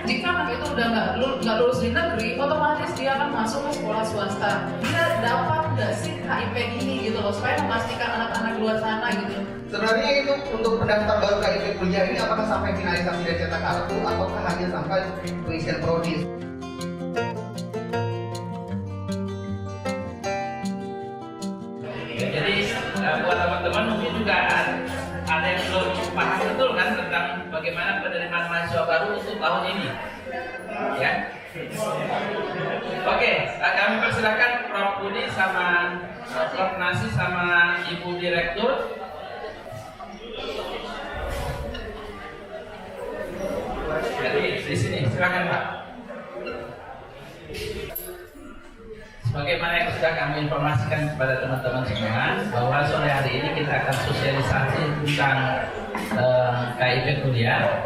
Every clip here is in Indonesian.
Jika anak itu udah nggak lulus di negeri, otomatis dia akan masuk ke sekolah swasta. Dia dapat nggak sih KIP ini gitu loh, supaya memastikan anak-anak di luar sana gitu. Sebenarnya itu untuk pendaftar baru KIP kuliah ini apakah sampai finalisasi dan cetak kartu ataukah hanya sampai pengisian prodi? Jadi buat teman-teman mungkin juga ada yang belum paham betul kan tentang bagaimana penerimaan mahasiswa baru untuk tahun ini, ya. Oke, kami persilakan Prof. Budi sama Prof. Nasi sama Ibu Direktur. Jadi di sini silakan Pak. Sebagaimana yang sudah kami informasikan kepada teman-teman semua, bahwa sore hari ini kita akan sosialisasi tentang KIP kuliah,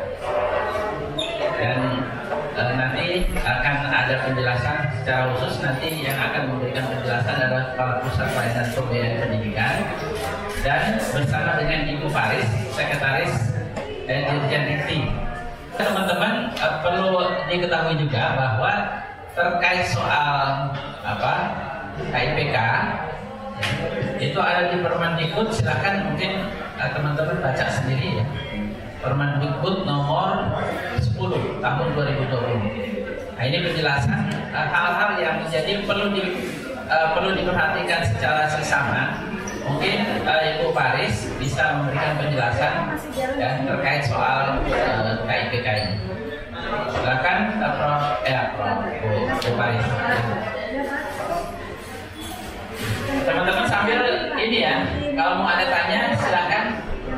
dan nanti akan ada penjelasan secara khusus. Nanti yang akan memberikan penjelasan adalah Kepala Pusat Pelayanan Pembiayaan Pendidikan, dan bersama dengan Ibu Paris, Sekretaris Dirjen Dikti. Teman-teman perlu diketahui juga bahwa terkait soal KIPK itu ada di Permendikbud. Silakan mungkin teman-teman baca sendiri ya. Permendikbud nomor 10 tahun 2020. Nah, ini penjelasan hal-hal yang menjadi perlu diperhatikan secara seksama. Mungkin Ibu Paris bisa memberikan penjelasan ya, terkait soal KIPK ini. Silakan Prof. Bu Paris. Teman-teman sambil ini ya, kalau mau ada tanya silakan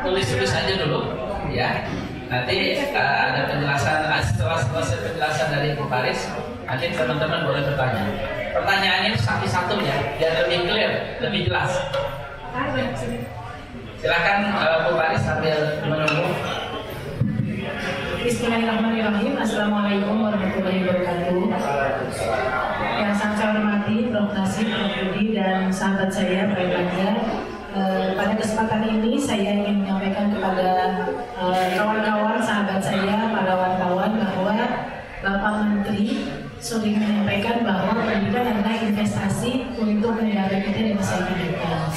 tulis aja dulu ya. Nanti ada penjelasan setelah selesai penjelasan dari Bu Paris, nanti teman-teman boleh bertanya. Pertanyaannya satu-satu ya, biar lebih clear, lebih jelas. Silakan Bu Paris sambil menunggu. Bismillahirrahmanirrahim. Assalamualaikum warahmatullahi wabarakatuh. Yang saya hormati Prof. Nasib, Prof. Budi, dan sahabat saya Pak Banja. Pada kesempatan ini saya ingin menyampaikan kepada kawan-kawan, sahabat saya, para wartawan bahwa Bapak Menteri sering menyampaikan bahwa pendidikan adalah investasi untuk negara kita di masa depan.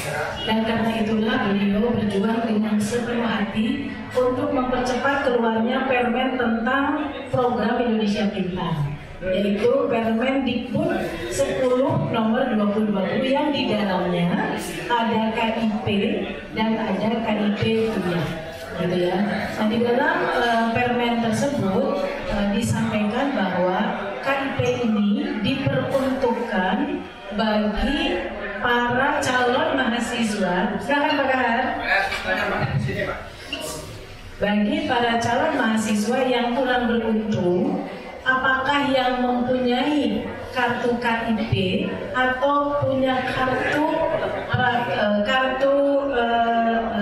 Dan karena itulah beliau berjuang dengan sepenuh hati untuk mempercepat keluarnya permen tentang program Indonesia Pintar, yaitu Permendikbud 10 nomor 2020 yang di dalamnya ada KIP dan ada KIP kuliah, gitu ya. Nah, di dalam permen tersebut disampaikan bahwa KIP ini diperuntukkan bagi para calon mahasiswa. Silakan Pak Kahar. Bagi para calon mahasiswa yang kurang beruntung, apakah yang mempunyai kartu KIP atau punya kartu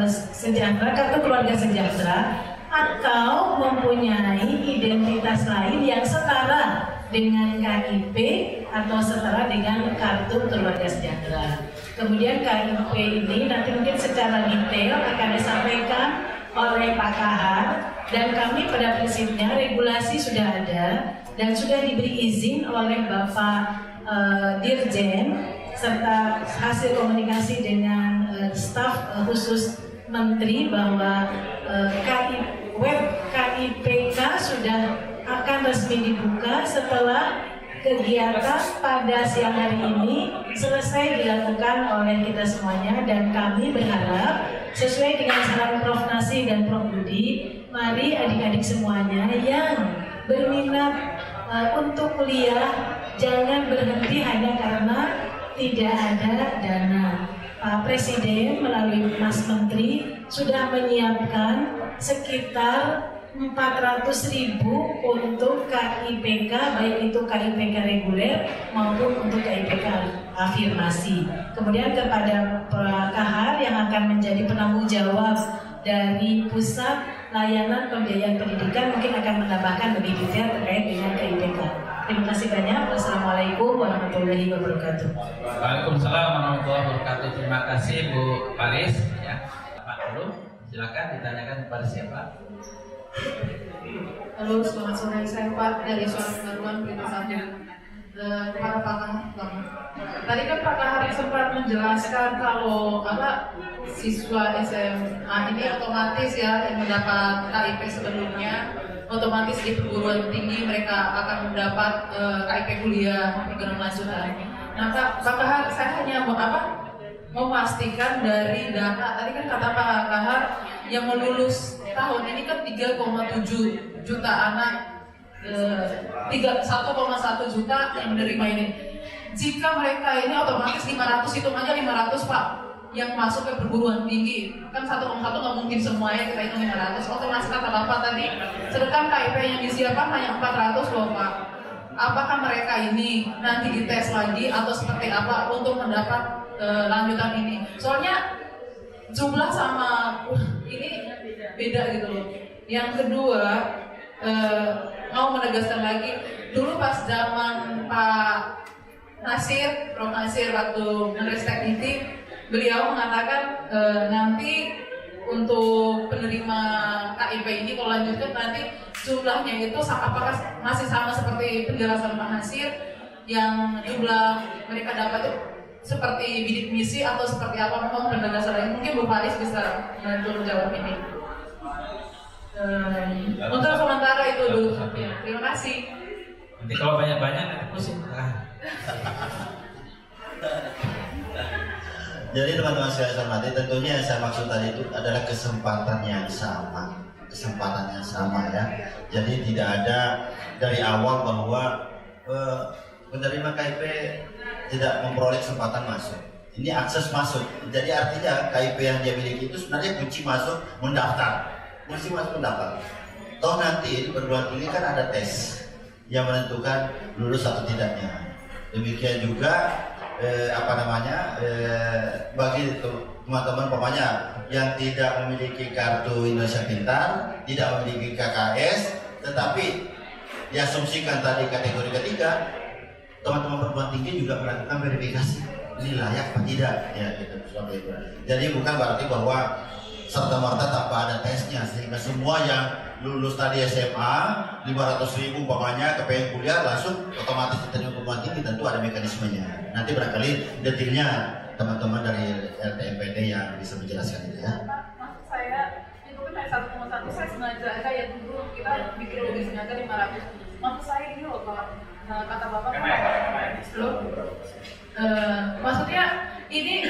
sejahtera, kartu keluarga sejahtera, atau mempunyai identitas lain yang setara dengan KIP atau setara dengan kartu keluarga sejahtera. Kemudian KIP ini nanti mungkin secara detail akan disampaikan oleh Pak Kahar, dan kami pada prinsipnya regulasi sudah ada dan sudah diberi izin oleh Bapak Dirjen serta hasil komunikasi dengan staf khusus Menteri bahwa web KIPK sudah akan resmi dibuka setelah kegiatan pada siang hari ini selesai dilakukan oleh kita semuanya, dan kami berharap sesuai dengan saran Prof. Nasi dan Prof. Budi, mari adik-adik semuanya yang berminat untuk kuliah jangan berhenti hanya karena tidak ada dana. Pak Presiden melalui Mas Menteri sudah menyiapkan sekitar 400.000 untuk KIPK, baik itu KIPK reguler maupun untuk KIPK afirmasi. Kemudian kepada Pak Kahar yang akan menjadi penanggung jawab dari Pusat Layanan Pembiayaan Pendidikan mungkin akan menambahkan lebih detail terkait dengan KIPK. Terima kasih banyak. Wassalamualaikum warahmatullahi wabarakatuh. Waalaikumsalam warahmatullahi wabarakatuh. Terima kasih Bu Paris. Ya, Pak dulu. Silakan ditanyakan kepada siapa. Halo, selamat sore. Saya Pak dari Suara Pengaruan Berita Saja. Para pakar, tadi kan Pak Kahar sempat menjelaskan kalau siswa SMA ini otomatis ya yang mendapat KIP sebelumnya otomatis di perguruan tinggi mereka akan mendapat KIP kuliah program lanjutan. Nah Pak Kahar, saya hanya memastikan dari data tadi kan kata Pak Kahar yang melulus tahun ini kan 3,7 juta anak, 1,1 juta yang menerima ini. Jika mereka ini otomatis 500, hitung aja 500 Pak yang masuk ke perguruan tinggi, kan 1,1 nggak mungkin semuanya kita hitung 500, otomatis kata Bapak tadi, sedangkan KIP yang disiapkan hanya 400 loh Pak. Apakah mereka ini nanti dites lagi atau seperti apa untuk mendapat lanjutan ini? Soalnya jumlah sama ini beda gitu loh. Yang kedua, mau menegaskan lagi, dulu pas zaman Pak Nasir, Prof. Nasir waktu Menristek Dikti, beliau mengatakan nanti untuk penerima KIP ini kalau lanjutkan nanti jumlahnya itu apakah masih sama seperti penjelasan Pak Nasir yang jumlah mereka dapat itu seperti bidik misi atau seperti apa? Memang penjelasan lain mungkin Bu Faris bisa bantu menjawab ini. Untuk sementara itu dulu. Ya, terima kasih. Nanti kalau banyak-banyak nanti pusing. Jadi teman-teman sekalian saya hormati, tentunya yang saya maksud tadi itu adalah kesempatan yang sama ya. Jadi tidak ada dari awal bahwa penerima KIP tidak memperoleh kesempatan masuk. Ini akses masuk. Jadi artinya KIP yang dia miliki itu sebenarnya kunci masuk mendaftar. Toh nanti di perguruan tinggi kan ada tes yang menentukan lulus atau tidaknya. Demikian juga bagi teman-teman pokoknya yang tidak memiliki kartu Indonesia Pintar, tidak memiliki KKS, tetapi diasumsikan tadi kategori ketiga, teman-teman perguruan tinggi juga melakukan verifikasi ini layak apa tidak ya gitu, seperti itu. Jadi bukan berarti bahwa serta-merta tanpa ada tesnya, sehingga semua yang lulus tadi SMA 500.000 umpamanya kepengen kuliah langsung otomatis diterima perguruan tinggi, tentu ada mekanismenya. Nanti barangkali detailnya teman-teman dari LTMPT yang bisa menjelaskan itu ya. Maksud saya itu kan dari 1,1 saya sengaja kayak dulu kita bikin lebih sengaja 500. Maksud saya ini loh Pak, kata Bapak kan belum. Maksudnya ini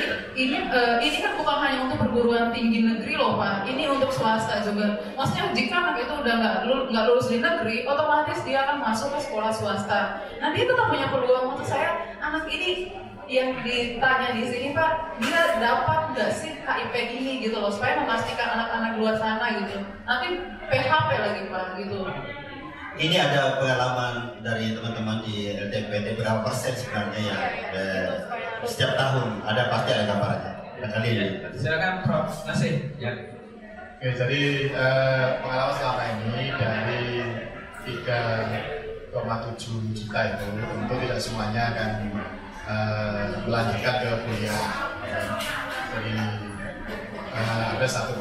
kan bukan hanya untuk perguruan tinggi negeri loh Pak, ini untuk swasta juga. Maksudnya jika anak itu udah nggak lulus di negeri, otomatis dia akan masuk ke sekolah swasta. Nah dia tetap punya peluang. Maksud saya anak ini yang ditanya di sini Pak, dia dapat nggak sih KIP ini gitu loh, supaya memastikan anak-anak luar sana gitu. Nanti PHP lagi Pak gitu. Ini ada pengalaman dari teman-teman di LTMPT berapa persen sebenarnya ya setiap tahun pasti ada gambarnya. Silakan Prof. Nasir. Ya. Oke, jadi pengalaman selama ini dari 3,7 juta itu tentu tidak semuanya akan melanjutkan ke kuliah. Jadi ada 1,1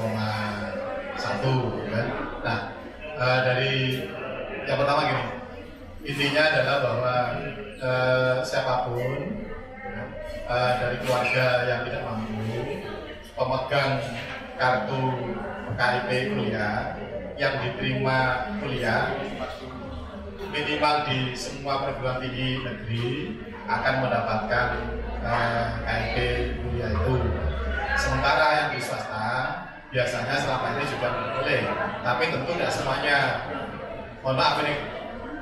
kan. Nah dari yang pertama gini, intinya adalah bahwa siapapun dari keluarga yang tidak mampu, pemegang kartu KIP kuliah yang diterima kuliah minimal di semua perguruan tinggi negeri akan mendapatkan KIP kuliah itu. Sementara yang di swasta biasanya selama ini juga boleh, tapi tentu tidak semuanya. Mohon maaf ini,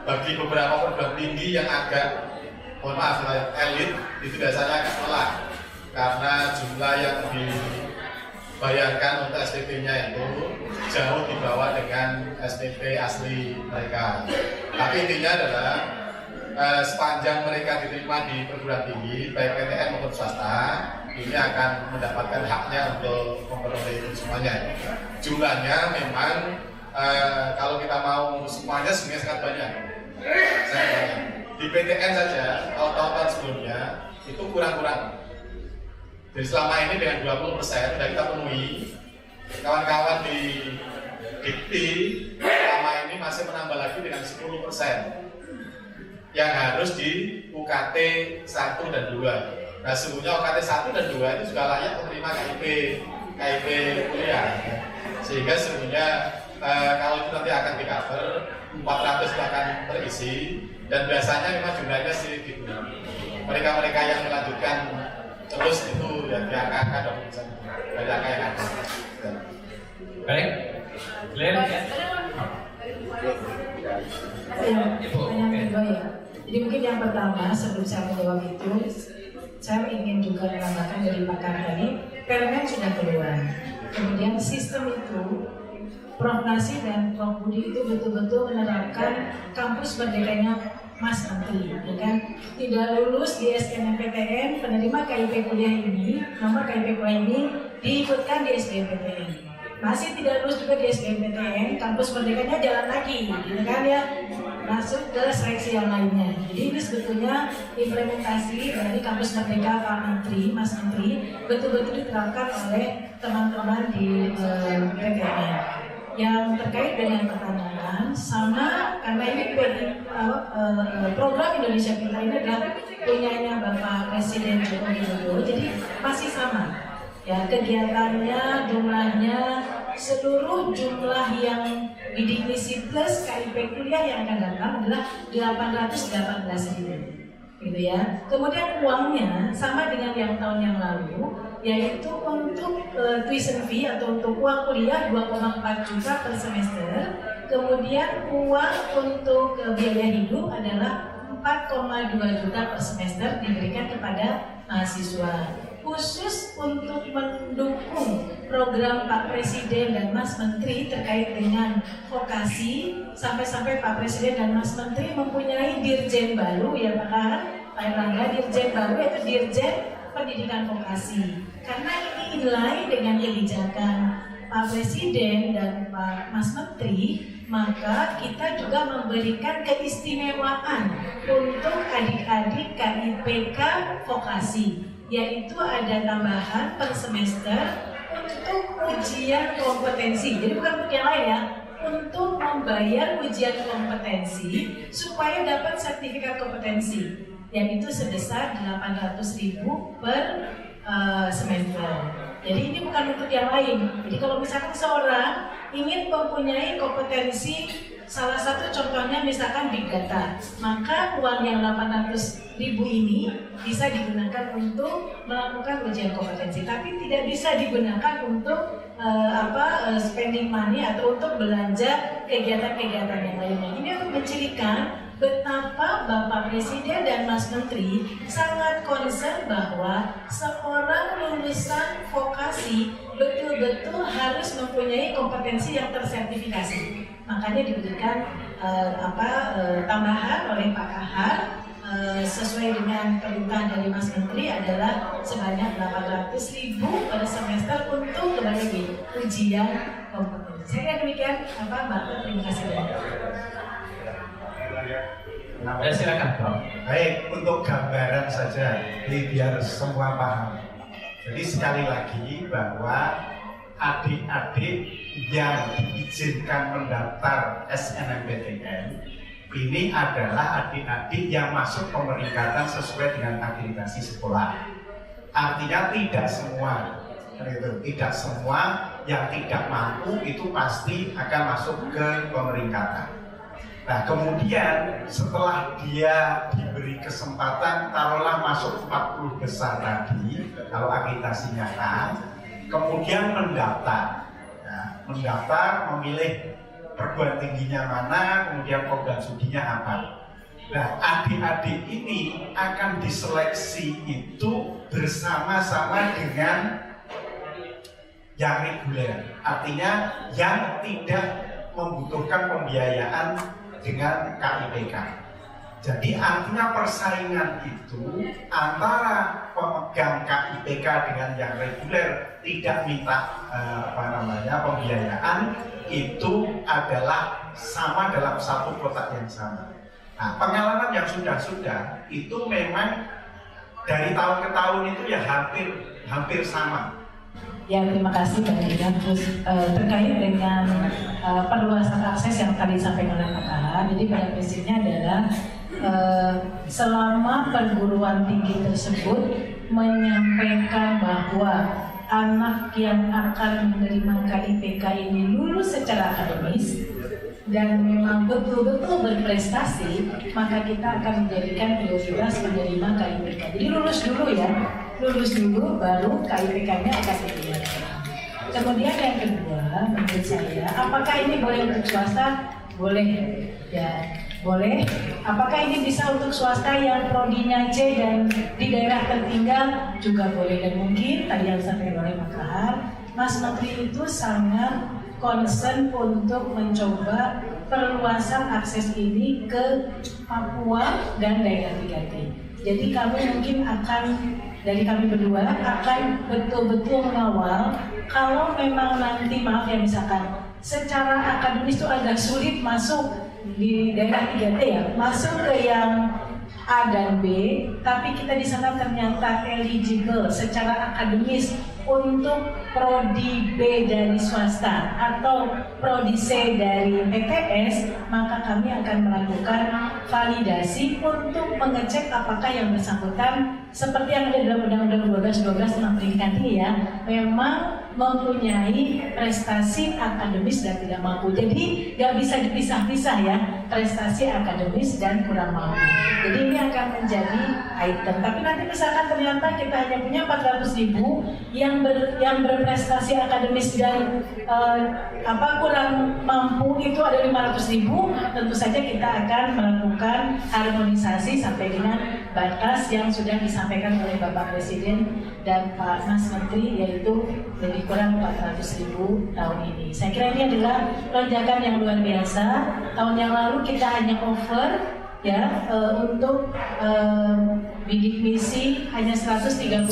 bagi beberapa perguruan tinggi yang agak, mohon maaf, elit itu biasanya agak tolak karena jumlah yang dibayarkan untuk SPP-nya itu jauh di bawah dengan SPP asli mereka. Tapi intinya adalah sepanjang mereka diterima di perguruan tinggi, baik PTN maupun swasta, ini akan mendapatkan haknya untuk memperoleh itu semuanya. Jumlahnya memang kalau kita mau semuanya sebenarnya sangat banyak. Di PTN saja, tahun-tahun sebelumnya itu kurang-kurang. Jadi selama ini dengan 20% sudah kita penuhi, kawan-kawan di Dikti selama ini masih menambah lagi dengan 10% yang harus di UKT 1 dan 2. Nah, sesungguhnya UKT 1 dan 2 itu juga layak menerima KIP kuliah. Sehingga sesungguhnya kalau itu nanti akan di cover, 400 itu akan terisi, dan biasanya memang jumlahnya sedikit. Mereka-mereka yang melanjutkan terus itu ya di angka-angka 20% dari angka yang ada. Baik, clear ya? Yang kedua ya. Jadi mungkin yang pertama sebelum saya menjawab itu, saya ingin juga menambahkan dari pakar tadi, Permen sudah keluar. Kemudian sistem itu, Prof. Nasi dan Prof. Budi itu betul-betul menerapkan kampus merdekanya Mas Menteri, ya kan? Tidak lulus di SNMPTN, penerima KIP kuliah ini, nomor KIP kuliah ini diikutkan di SBMPTN. Masih tidak lulus juga di SBMPTN, kampus merdekanya jalan lagi, gitu kan ya? Masuk ke seleksi yang lainnya. Jadi ini sebetulnya implementasi dari kampus merdeka Pak Menteri, Mas Menteri, betul-betul diterapkan oleh teman-teman di PTN. Yang terkait dengan pertanyaan sama, karena ini program Indonesia Pintar ini adalah punyanya Bapak Presiden Joko Widodo, jadi masih sama ya kegiatannya, jumlahnya, seluruh jumlah yang bidik misi plus KIP kuliah yang akan datang adalah 818.000. Gitu ya. Kemudian uangnya sama dengan yang tahun yang lalu, yaitu untuk tuition fee atau untuk uang kuliah 2,4 juta per semester. Kemudian uang untuk biaya hidup adalah 4,2 juta per semester diberikan kepada mahasiswa. Khusus untuk mendukung program Pak Presiden dan Mas Menteri terkait dengan vokasi, sampai-sampai Pak Presiden dan Mas Menteri mempunyai dirjen baru ya Pak Erlangga, dirjen baru yaitu Dirjen Pendidikan Vokasi. Karena ini inline dengan kebijakan Pak Presiden dan Pak Mas Menteri, maka kita juga memberikan keistimewaan untuk adik-adik KIPK vokasi, yaitu ada tambahan per semester untuk ujian kompetensi. Jadi bukan untuk yang lain ya, untuk membayar ujian kompetensi supaya dapat sertifikat kompetensi, yang itu sebesar 800.000 per semester. Jadi ini bukan untuk yang lain. Jadi kalau misalkan seorang ingin mempunyai kompetensi, salah satu contohnya misalkan Big Data, maka uang yang 800.000 ini bisa digunakan untuk melakukan ujian kompetensi, tapi tidak bisa digunakan untuk spending money atau untuk belanja kegiatan-kegiatan yang lainnya. Ini untuk mencirikan betapa Bapak Presiden dan Mas Menteri sangat concern bahwa seorang lulusan vokasi betul-betul harus mempunyai kompetensi yang tersertifikasi. Makanya diberikan tambahan oleh Pak Kahar sesuai dengan perintah dari Mas Menteri adalah sebanyak 800.000 pada semester untuk berbagai ujian kompetensi. Saya kira demikian, Mbak. Terima kasih banyak. Ya, silakan, Prof. Baik, untuk gambaran saja, biar semua paham. Jadi sekali lagi bahwa adik-adik yang diizinkan mendaftar SNMPTN ini adalah adik-adik yang masuk pemeringkatan sesuai dengan akreditasi sekolah. Artinya tidak semua yang tidak mampu itu pasti akan masuk ke pemeringkatan. Nah, kemudian setelah dia diberi kesempatan, taruhlah masuk 40 besar tadi, kalau akreditasinya A, kemudian mendaftar, memilih perguruan tingginya mana, kemudian program studinya apa. Nah, adik-adik ini akan diseleksi itu bersama-sama dengan yang reguler, artinya yang tidak membutuhkan pembiayaan dengan KIPK. Jadi artinya persaingan itu antara pemegang KIPK dengan yang reguler tidak minta pembiayaan itu adalah sama dalam satu kotak yang sama. Nah, pengalaman yang sudah itu memang dari tahun ke tahun itu ya hampir sama. Ya, terima kasih Mbak Dina. Terus terkait dengan perluasan akses yang tadi disampaikan oleh Pak Kahar, jadi pada prinsipnya adalah selama perguruan tinggi tersebut menyampaikan bahwa anak yang akan menerima KIPK ini lulus secara akademis dan memang betul-betul berprestasi, maka kita akan menjadikan prioritas menerima KIPK. Jadi lulus dulu baru KIPK-nya akan diterima. Kemudian yang kedua, menurut saya, apakah ini boleh untuk swasta? Boleh, ya boleh. Apakah ini bisa untuk swasta yang prodinya C dan di daerah tertinggal? Juga boleh. Dan mungkin tadi yang disampaikan oleh Pak Kahar, Mas Menteri itu sangat concern untuk mencoba perluasan akses ini ke Papua dan daerah 3T. Jadi kami mungkin dari kami berdua akan betul-betul mengawal kalau memang nanti misalkan secara akademis itu agak sulit masuk di daerah 3T ya, masuk ke yang A dan B, tapi kita di sana ternyata eligible secara akademis untuk prodi B dari swasta atau prodi C dari PTS, maka kami akan melakukan validasi untuk mengecek apakah yang bersangkutan seperti yang ada dalam Undang-Undang 12 tentang pendidikan tinggi ya, memang mempunyai prestasi akademis dan tidak mampu. Jadi nggak bisa dipisah-pisah ya, prestasi akademis dan kurang mampu. Jadi ini akan menjadi item. Tapi nanti misalkan ternyata kita hanya punya 400.000 yang berprestasi akademis dan kurang mampu itu ada 500.000, tentu saja kita akan melakukan harmonisasi sampai dengan batas yang sudah disampaikan oleh Bapak Presiden dan Pak Mas Menteri, yaitu lebih kurang 400.000 tahun ini. Saya kira ini adalah lonjakan yang luar biasa. Tahun yang lalu kita hanya over ya untuk bidik misi hanya 130.000.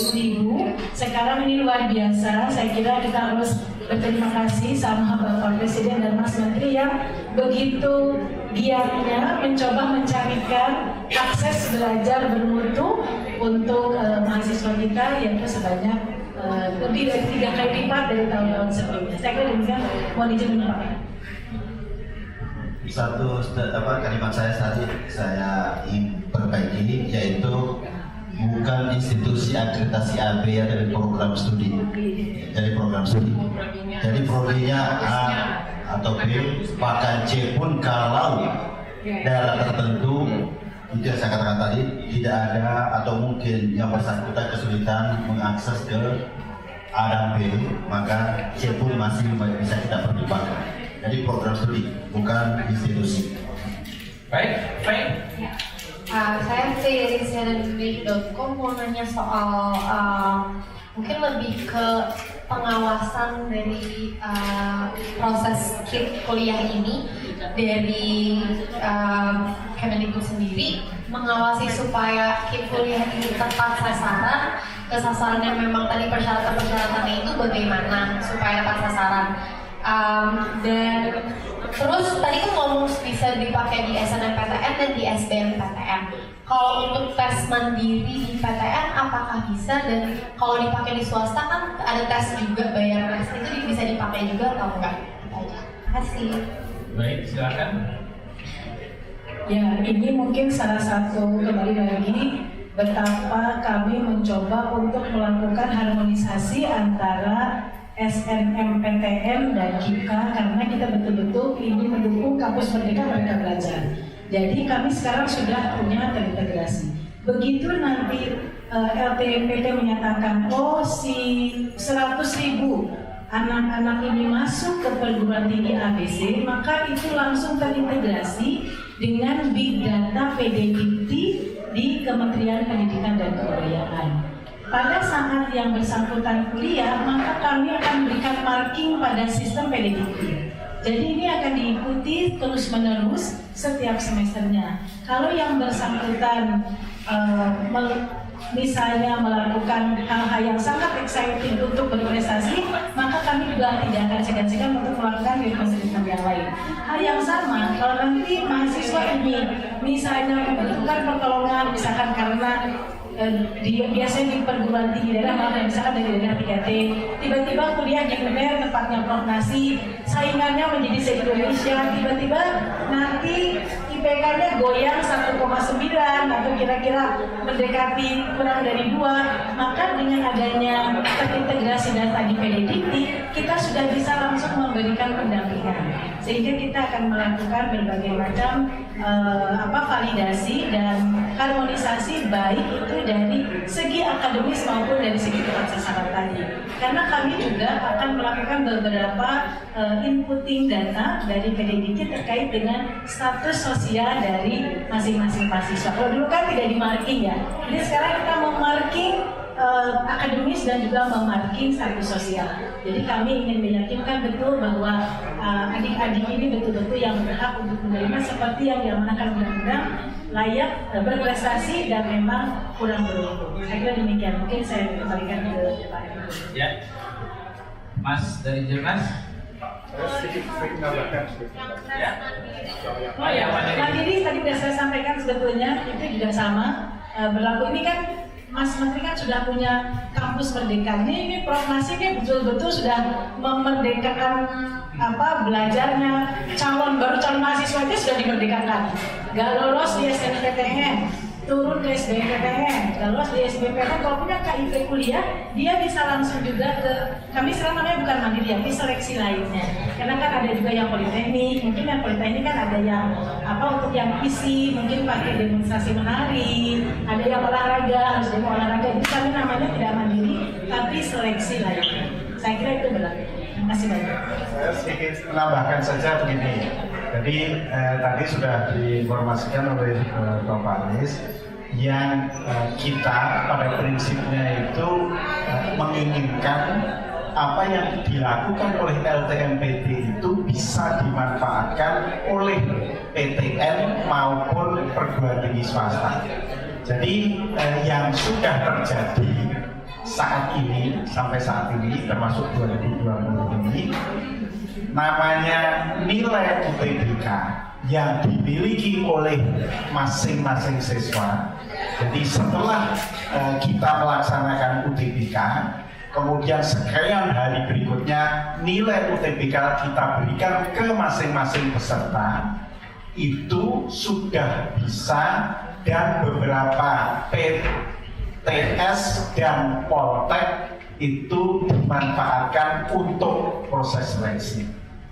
Sekarang ini luar biasa. Saya kira kita harus berterima kasih sama Bapak Presiden dan Mas Menteri yang begitu giatnya mencoba mencarikan akses belajar bermutu untuk mahasiswa kita, yaitu sebanyak lebih dari 3 kali lipat dari tahun-tahun sebelumnya. Saya kira demikian. Mohon izin menyampaikan. Satu kalimat saya ingin perbaiki, yaitu bukan institusi akreditasi A, B dari program studi, jadi prodinya A atau B, bahkan C pun kalau daerah tertentu itu yang saya katakan tadi tidak ada atau mungkin yang bersangkutan kesulitan mengakses ke A dan B, maka C pun masih bisa kita pertimbangkan. Jadi program studi, bukan institusi. Baik, baik. Saya dari cnnindonesia.com mau nanya soal mungkin lebih ke pengawasan dari proses KIP kuliah ini dari Kemendikbud sendiri, mengawasi supaya KIP kuliah ini tepat sasaran, ke sasaran yang memang tadi persyaratan-persyaratannya itu bagaimana supaya tepat sasaran. Dan terus tadi kan ngomong bisa dipakai di SNMPTN dan di SBMPTN. Kalau untuk tes mandiri di PTN apakah bisa, dan kalau dipakai di swasta kan ada tes juga, bayar tes itu bisa dipakai juga atau enggak? Terima kasih. Baik, silakan. Ya, ini mungkin salah satu kembali lagi betapa kami mencoba untuk melakukan harmonisasi antara SNMPTN dan KIPK, karena kita betul-betul ingin mendukung kampus Merdeka Merdeka Belajar. Jadi kami sekarang sudah punya terintegrasi. Begitu nanti LTMPT menyatakan, oh si 100.000 anak-anak ini masuk ke perguruan tinggi ABC, maka itu langsung terintegrasi dengan Big Data PDDikti di Kementerian Pendidikan dan Kebudayaan. Pada saat yang bersangkutan kuliah, maka kami akan berikan marking pada sistem PDDikti. Jadi ini akan diikuti terus-menerus setiap semesternya. Kalau yang bersangkutan misalnya melakukan hal-hal yang sangat exciting untuk berprestasi, maka kami juga tidak akan segan-segan untuk melakukan treatment yang lain. Hal yang sama, kalau nanti mahasiswa ini misalnya membutuhkan pertolongan, misalkan karena biasanya di perguruan tinggi daerah, misalkan dari daerah 3T, tiba-tiba kuliah di UNER tempatnya Prof Nasi, saingannya menjadi se-Indonesia, tiba-tiba nanti IPK-nya goyang 1,9 atau kira-kira mendekati kurang dari 2, maka dengan adanya terintegrasi data di PDDikti, kita sudah bisa langsung memberikan pendampingan, sehingga kita akan melakukan berbagai macam validasi dan harmonisasi, baik itu dari segi akademis maupun dari segi tepat sasaran tadi. Karena kami juga akan melakukan beberapa inputting data dari PDDikti terkait dengan status sosial dari masing-masing mahasiswa. Kalau dulu kan tidak di-marking ya, jadi sekarang kita memarking akademis dan juga memarking status sosial. Jadi kami ingin meyakinkan betul bahwa adik-adik ini betul-betul yang berhak untuk menerima seperti yang diamanahkan undang-undang, layak, berprestasi, dan memang kurang beruntung. Saya kira demikian. Mungkin saya kembalikan ke Pak. Ya, Mas dari Jurnas. Sedikit menambahkan. Ya. Oh ya, mandiri tadi sudah saya sampaikan, sebetulnya itu juga sama berlaku. Ini kan Mas Menteri kan sudah punya kampus merdeka. Ini Prof Nasi ini betul-betul sudah memerdekakan belajarnya. Baru calon mahasiswa itu sudah dimerdekakan. Gak lolos di SNMPTN, turun ke SBMPTN, gak lolos di SBMPTN. Kalau punya KIP kuliah, dia bisa langsung juga ke, kami sekarang namanya bukan mandiri ya, seleksi lainnya. Karena kan ada juga yang politeknik, mungkin yang politeknik kan ada yang untuk yang isi, mungkin pakai demonstrasi menari, ada yang olahraga, harus demo olahraga. Jadi kami namanya tidak mandiri, tapi seleksi lainnya. Saya kira itu berlaku. Terima kasih banyak. Saya sedikit menambahkan saja begini. Jadi tadi sudah diinformasikan oleh Prof Aris yang kita pada prinsipnya itu menginginkan apa yang dilakukan oleh LTMPT itu bisa dimanfaatkan oleh PTN maupun perguruan tinggi swasta. Jadi yang sudah terjadi saat ini, sampai saat ini, termasuk 2020 ini, namanya nilai UTBK yang dimiliki oleh masing-masing siswa. Jadi setelah kita melaksanakan UTBK, kemudian sekian hari berikutnya nilai UTBK kita berikan ke masing-masing peserta, itu sudah bisa, dan beberapa PTS dan Poltek itu dimanfaatkan untuk proses seleksi.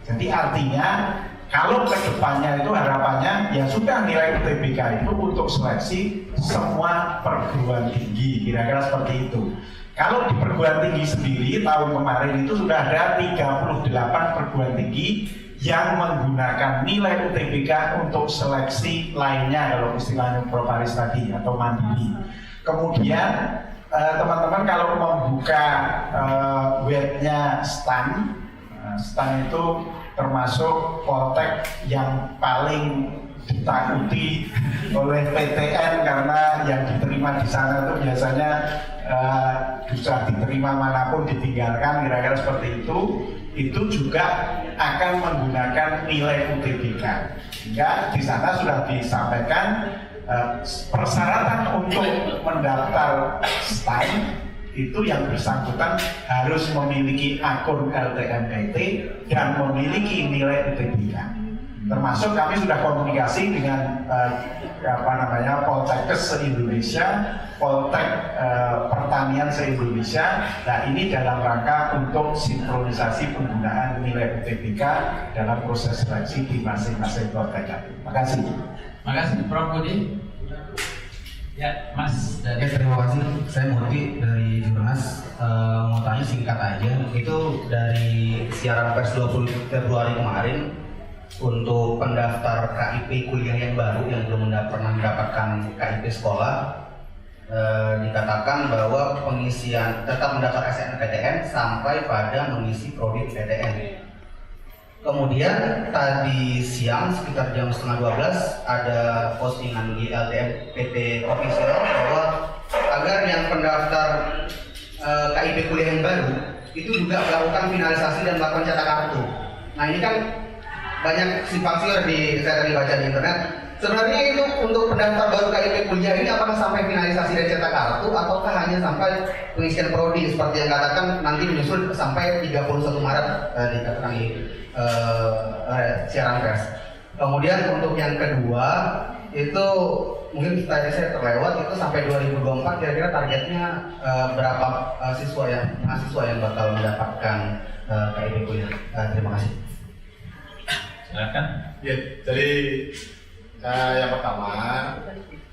Jadi artinya kalau kedepannya itu harapannya ya sudah nilai UTBK itu untuk seleksi semua perguruan tinggi, kira-kira seperti itu. Kalau di perguruan tinggi sendiri tahun kemarin itu sudah ada 38 perguruan tinggi yang menggunakan nilai UTBK untuk seleksi lainnya, kalau istilahnya Prof Aris tadi, atau mandiri. Kemudian teman-teman kalau membuka webnya STAN, STAN itu termasuk Poltek yang paling ditakuti oleh PTN karena yang diterima di sana itu biasanya bisa diterima manapun ditinggalkan, kira-kira seperti itu juga akan menggunakan nilai UTBK. Sehingga di sana sudah disampaikan persyaratan untuk mendaftar STAN itu yang bersangkutan harus memiliki akun LTMPT dan memiliki nilai UTBK. Termasuk kami sudah komunikasi dengan Poltekkes se-Indonesia, Poltek Pertanian se-Indonesia. Nah, ini dalam rangka untuk sinkronisasi penggunaan nilai UTBK dalam proses seleksi di masing-masing Poltek. Terima kasih. Terima kasih Prof Budi. Ya, Mas dari. Terima kasih. Saya Murti dari Jurnas. Mau tanya singkat aja. Itu dari siaran pers 20 Februari kemarin untuk pendaftar KIP kuliah yang baru yang belum pernah mendapatkan KIP sekolah, dikatakan bahwa pengisian tetap mendaftar SNMPTN sampai pada mengisi prodi PTN. Kemudian tadi siang sekitar jam 11:30 ada postingan di LTMPT official bahwa agar yang pendaftar KIP kuliah yang baru itu juga melakukan finalisasi dan melakukan cetak kartu. Nah, ini kan banyak simpang siur saya tadi baca di internet Sebenarnya itu untuk pendaftar baru KIP kuliah ini apakah sampai finalisasi dan cetak kartu ataukah hanya sampai pengisian prodi seperti yang katakan nanti menyusul sampai 31 Maret dikatakan di siaran pers. Kemudian untuk yang kedua itu mungkin tadi saya terlewat itu sampai 2024 kira-kira targetnya berapa mahasiswa yang bakal mendapatkan KIP kuliah. Terima kasih. Silakan. Ya, jadi yang pertama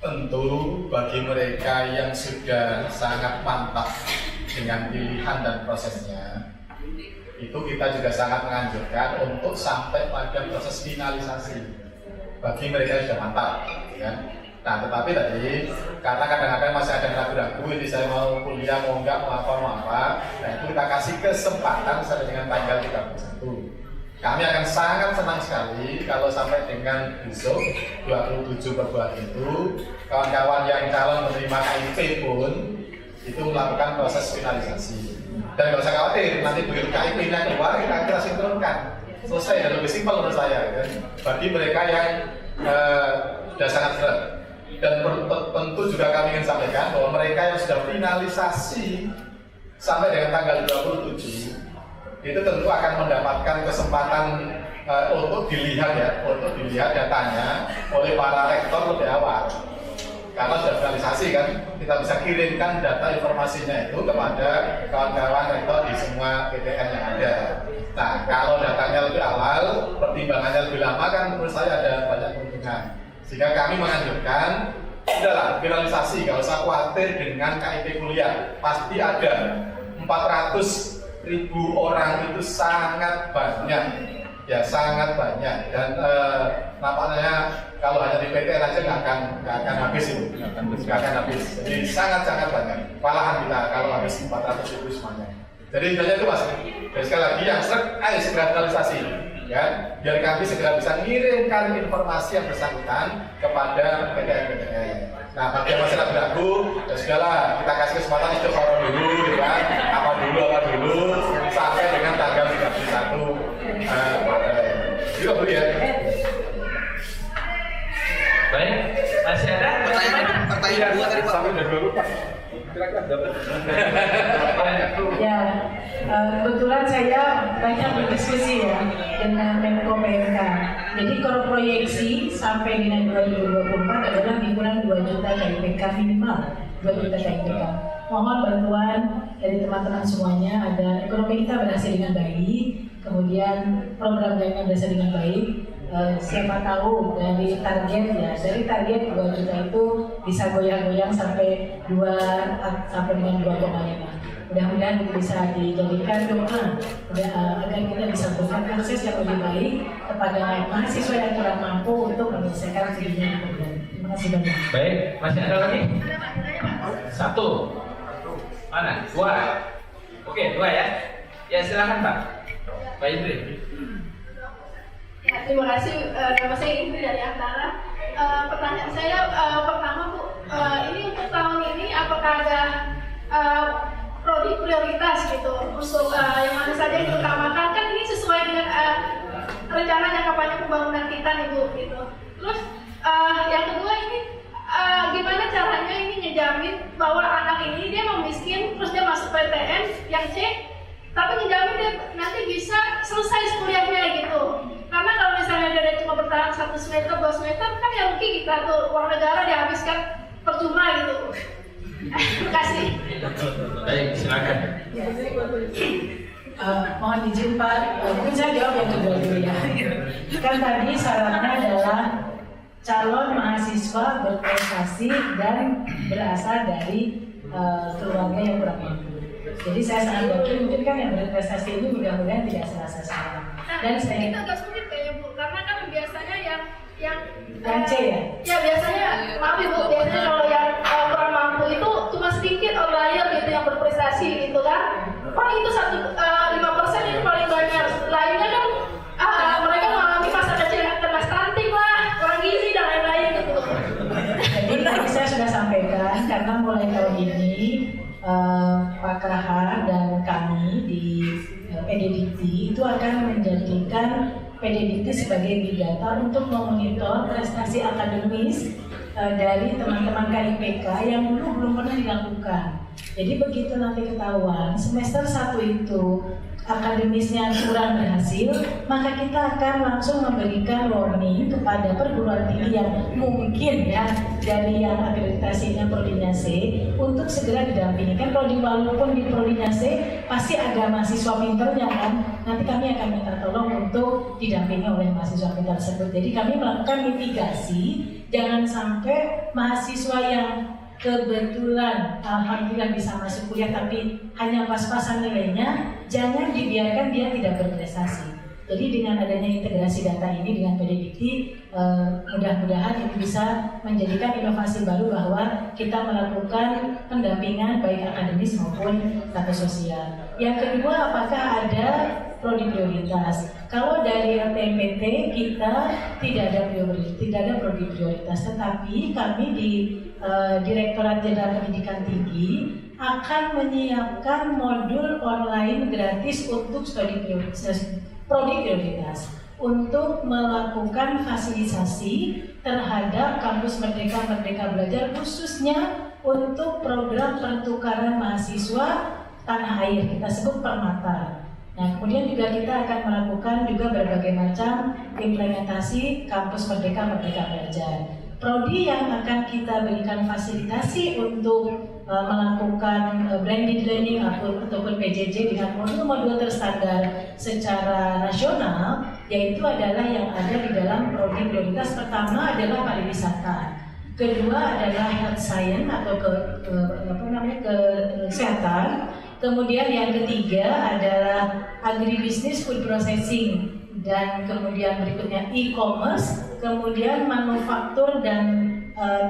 tentu bagi mereka yang sudah sangat mantap dengan pilihan dan prosesnya, itu kita juga sangat menganjurkan untuk sampai pada proses finalisasi bagi mereka yang sudah mantap, ya. Nah, tetapi tadi karena kadang-kadang masih ada ragu-ragu, ini saya mau kuliah, mau enggak, mau apa, nah itu kita kasih kesempatan sampai dengan tanggal 31. Kami akan sangat senang sekali kalau sampai dengan besok 27 Februari itu kawan-kawan yang calon menerima KIP pun itu melakukan proses finalisasi. Dan nggak usah khawatir, nanti begitu KIP-nya keluar kita sinkronkan. Selesai dan lebih simpel menurut saya, kan? Bagi mereka yang sudah sangat berat. Dan tentu juga kami ingin sampaikan bahwa mereka yang sudah finalisasi sampai dengan tanggal 27 itu tentu akan mendapatkan kesempatan untuk dilihat datanya oleh para rektor lebih awal. Karena sudah finalisasi kan, kita bisa kirimkan data informasinya itu kepada kawan-kawan rektor di semua PTN yang ada. Nah, kalau datanya lebih awal, pertimbangannya lebih lama kan menurut saya ada banyak keuntungan. Sehingga kami menganjurkan, udahlah finalisasi, gak usah khawatir dengan KIP kuliah. Pasti ada 400.000 orang itu sangat banyak, ya sangat banyak. Dan nampaknya kalau hanya di PTN aja nggak akan habis itu, nggak akan habis. Jadi sangat banyak. Malahan kita kalau habis 400.000 semuanya. Jadi intinya itu mas. Dan sekali lagi yang ayo segera finalisasi, ya, biar kami segera bisa ngirimkan informasi yang bersangkutan kepada PTN. Nah, bagi yang masih ragu-ragu, ya sudahlah, kita kasih kesempatan itu orang dulu, gitu kan? Apa dulu, sampai dengan tanggal 31 Maret. Itu dulu ya. Baik, masih ada Pertanyaan kedua tadi Pak. Sampai udah dulu Pak. Kira-kira dapat. Ya, kebetulan saya banyak berdiskusi ya dengan Menko PMK. Jadi kalau proyeksi sampai dengan 2024 adalah minimal 2 juta KIPK minimal 2 juta KIPK. Mohon bantuan dari teman-teman semuanya. Ada ekonomi kita berhasil dengan baik, kemudian program lainnya berhasil dengan baik. Siapa tahu dari target 2 juta itu bisa goyang-goyang sampai dengan 2,5. Mudah-mudahan itu bisa dijadikan doa agar kita bisa memberikan akses yang lebih baik kepada mahasiswa yang kurang mampu untuk menyelesaikan studinya di program. Terima kasih banyak. Baik, masih ada lagi? 1. Mana? 2. Oke, 2 ya. Ya silakan Pak. Pak Indri. Ya, terima kasih. Nama saya Indri dari Antara. Pertanyaan saya pertama Bu, ini untuk tahun ini apakah ada prodi prioritas gitu untuk yang mana saja yang diutamakan? Kan ini sesuai dengan rencana jangka panjang pembangunan kita nih Bu gitu. Terus yang kedua ini gimana caranya ini ngejamin bahwa anak ini dia mau miskin terus dia masuk PTN yang C, tapi ngejamin dia nanti bisa selesai kuliahnya gitu. Karena kalau misalnya dia cuma bertahan 1 semester, 2 semester kan ya rugi kita tuh, uang negara dihabiskan percuma gitu. Terima kasih. Baik, silakan. Mohon izin Pak, mungkin saya jawab yang kedua dulu ya. Kan tadi syaratnya adalah calon mahasiswa berprestasi dan berasal dari keluarga yang kurang mampu. Jadi saya sangat yakin mungkin kan yang berprestasi ini mudah-mudahan tidak salah sasaran. Dan saya itu agak sulit kayaknya Bu, karena kan biasanya yang C ya? Ya biasanya maaf Ibu, biasanya kalau yang kurang mampu itu cuma sedikit outlier gitu yang berprestasi gitu kan. Paling itu 5% itu paling banyak. Lainnya kan mereka mengalami masa kecil yang kena stunting lah, kurang gizi dan lain-lain gitu. Jadi tadi saya sudah sampaikan karena mulai tahun ini Pak Kahar dan kami di PDDT itu akan menjadikan PDDikti sebagai big data untuk memonitor prestasi akademis dari teman-teman KIPK yang dulu belum pernah dilakukan. Jadi begitu nanti ketahuan semester 1 itu akademisnya kurang berhasil, maka kita akan langsung memberikan warning kepada perguruan tinggi yang mungkin ya dari yang akreditasinya Prodinya C untuk segera didampingi. Kan walaupun di Prodinya C pasti ada mahasiswa pinternya kan, nanti kami akan minta tolong untuk didampingi oleh mahasiswa pintar tersebut. Jadi kami melakukan mitigasi, jangan sampai mahasiswa yang kebetulan alhamdulillah bisa masuk kuliah tapi hanya pas-pasan nilainya, jangan dibiarkan dia tidak berprestasi. Jadi dengan adanya integrasi data ini dengan PDDikti, mudah-mudahan ini bisa menjadikan inovasi baru bahwa kita melakukan pendampingan baik akademis maupun status sosial. Yang kedua, apakah ada prodi prioritas? Kalau dari LTMPT kita tidak ada prodi prioritas, tetapi kami di Direktorat Jenderal Pendidikan Tinggi akan menyiapkan modul online gratis untuk prodi prioritas untuk melakukan fasilitasi terhadap kampus Merdeka Belajar, khususnya untuk program pertukaran mahasiswa tanah air, kita sebut Permata. Nah, kemudian juga kita akan melakukan juga berbagai macam implementasi kampus Merdeka Belajar. Prodi yang akan kita berikan fasilitasi untuk melakukan blended learning ataupun PJJ dengan modul-modul terstandar secara nasional, yaitu adalah yang ada di dalam prodi prioritas. Pertama adalah pariwisata, kedua adalah health science atau kesehatan, kemudian yang ketiga adalah agribisnis food processing, dan kemudian berikutnya e-commerce, kemudian manufaktur dan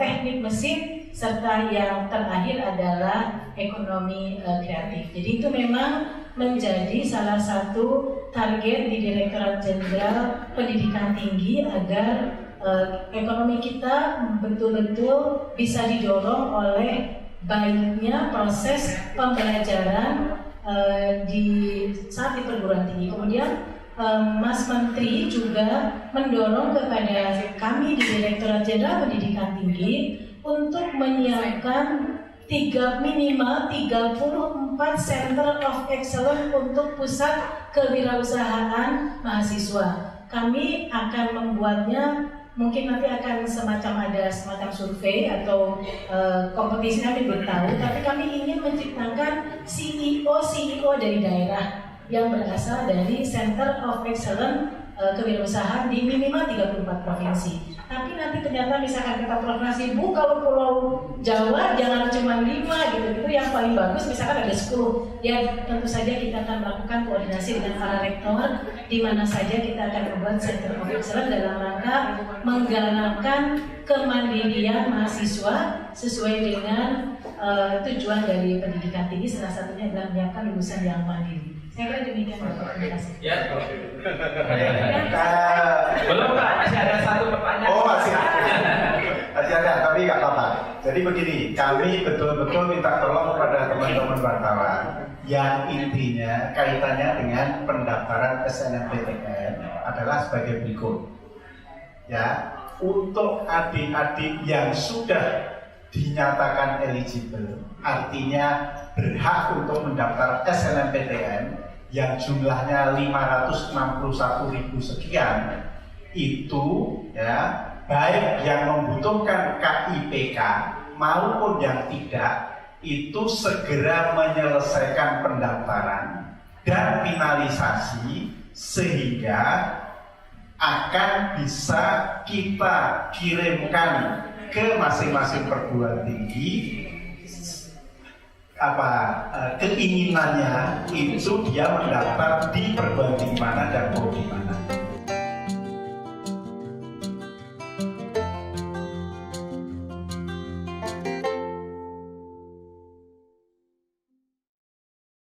teknik mesin, serta yang terakhir adalah ekonomi kreatif. Jadi itu memang menjadi salah satu target di Direktorat Jenderal Pendidikan Tinggi agar ekonomi kita betul-betul bisa didorong oleh baiknya proses pembelajaran saat di perguruan tinggi. Kemudian Mas Menteri juga mendorong kepada kami di Direktorat Jenderal Pendidikan Tinggi untuk menyiapkan minimal 34 Center of Excellence untuk pusat kewirausahaan mahasiswa. Kami akan membuatnya, mungkin nanti akan ada semacam survei atau kompetisi, kami belum tahu, tapi kami ingin menciptakan CEO dari daerah yang berasal dari Center of Excellence kewirausahaan di minimal 34 provinsi. Tapi nanti ternyata misalkan kita provinsi, kalau Pulau Jawa jangan cuma 5 gitu, yang paling bagus misalkan ada 10. Ya tentu saja kita akan melakukan koordinasi dengan para rektor, di mana saja kita akan membuat Center of Excellence dalam rangka menggalakkan kemandirian mahasiswa sesuai dengan tujuan dari pendidikan tinggi, salah satunya adalah menyiapkan lulusan yang mandiri. Saya kira demikian, Bapak. Terima kasih. Ya, belum Pak, masih ada satu pertanyaan. Oh, masih ada, tapi nggak apa-apa. Jadi begini, kami betul-betul minta tolong kepada teman-teman wartawan yang intinya kaitannya dengan pendaftaran SNMPTN adalah sebagai berikut. Ya, untuk adik-adik yang sudah dinyatakan eligible, artinya berhak untuk mendaftar SNMPTN yang jumlahnya 561.000 sekian, itu ya baik yang membutuhkan KIPK maupun yang tidak, itu segera menyelesaikan pendaftaran dan finalisasi sehingga akan bisa kita kirimkan ke masing-masing perguruan tinggi keinginannya itu dia mendaftar di perguruan tinggi mana dan